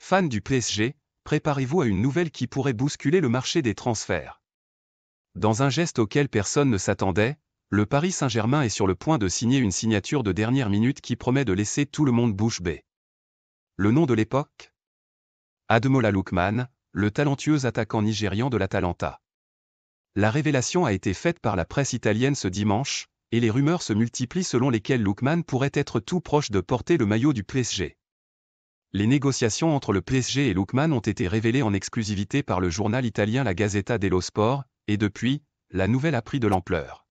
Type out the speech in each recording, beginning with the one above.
Fans du PSG, préparez-vous à une nouvelle qui pourrait bousculer le marché des transferts. Dans un geste auquel personne ne s'attendait, le Paris Saint-Germain est sur le point de signer une signature de dernière minute qui promet de laisser tout le monde bouche bée. Le nom de l'époque ? Ademola Lookman, le talentueux attaquant nigérian de l'Atalanta. La révélation a été faite par la presse italienne ce dimanche, et les rumeurs se multiplient selon lesquelles Lookman pourrait être tout proche de porter le maillot du PSG. Les négociations entre le PSG et Lookman ont été révélées en exclusivité par le journal italien La Gazzetta dello Sport, et depuis, la nouvelle a pris de l'ampleur.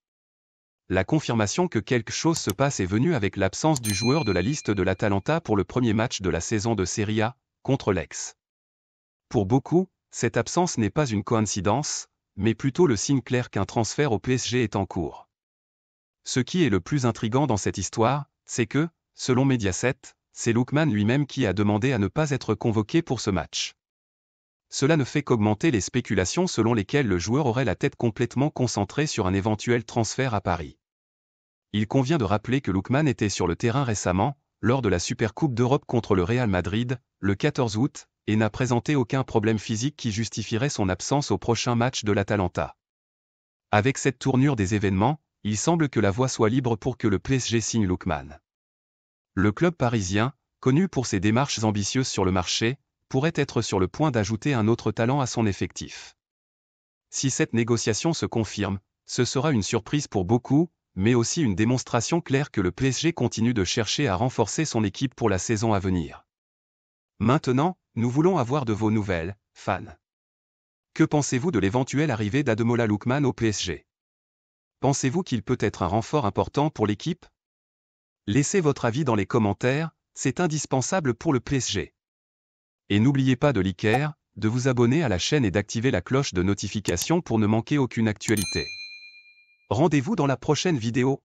La confirmation que quelque chose se passe est venue avec l'absence du joueur de la liste de l'Atalanta pour le premier match de la saison de Serie A, contre l'Aix. Pour beaucoup, cette absence n'est pas une coïncidence, mais plutôt le signe clair qu'un transfert au PSG est en cours. Ce qui est le plus intriguant dans cette histoire, c'est que, selon Mediaset, c'est Lookman lui-même qui a demandé à ne pas être convoqué pour ce match. Cela ne fait qu'augmenter les spéculations selon lesquelles le joueur aurait la tête complètement concentrée sur un éventuel transfert à Paris. Il convient de rappeler que Lookman était sur le terrain récemment, lors de la Supercoupe d'Europe contre le Real Madrid, le 14 août, et n'a présenté aucun problème physique qui justifierait son absence au prochain match de l'Atalanta. Avec cette tournure des événements, il semble que la voie soit libre pour que le PSG signe Lookman. Le club parisien, connu pour ses démarches ambitieuses sur le marché, pourrait être sur le point d'ajouter un autre talent à son effectif. Si cette négociation se confirme, ce sera une surprise pour beaucoup, mais aussi une démonstration claire que le PSG continue de chercher à renforcer son équipe pour la saison à venir. Maintenant, nous voulons avoir de vos nouvelles, fans. Que pensez-vous de l'éventuelle arrivée d'Ademola Lookman au PSG ? Pensez-vous qu'il peut être un renfort important pour l'équipe ? Laissez votre avis dans les commentaires, c'est indispensable pour le PSG. Et n'oubliez pas de liker, de vous abonner à la chaîne et d'activer la cloche de notification pour ne manquer aucune actualité. Rendez-vous dans la prochaine vidéo.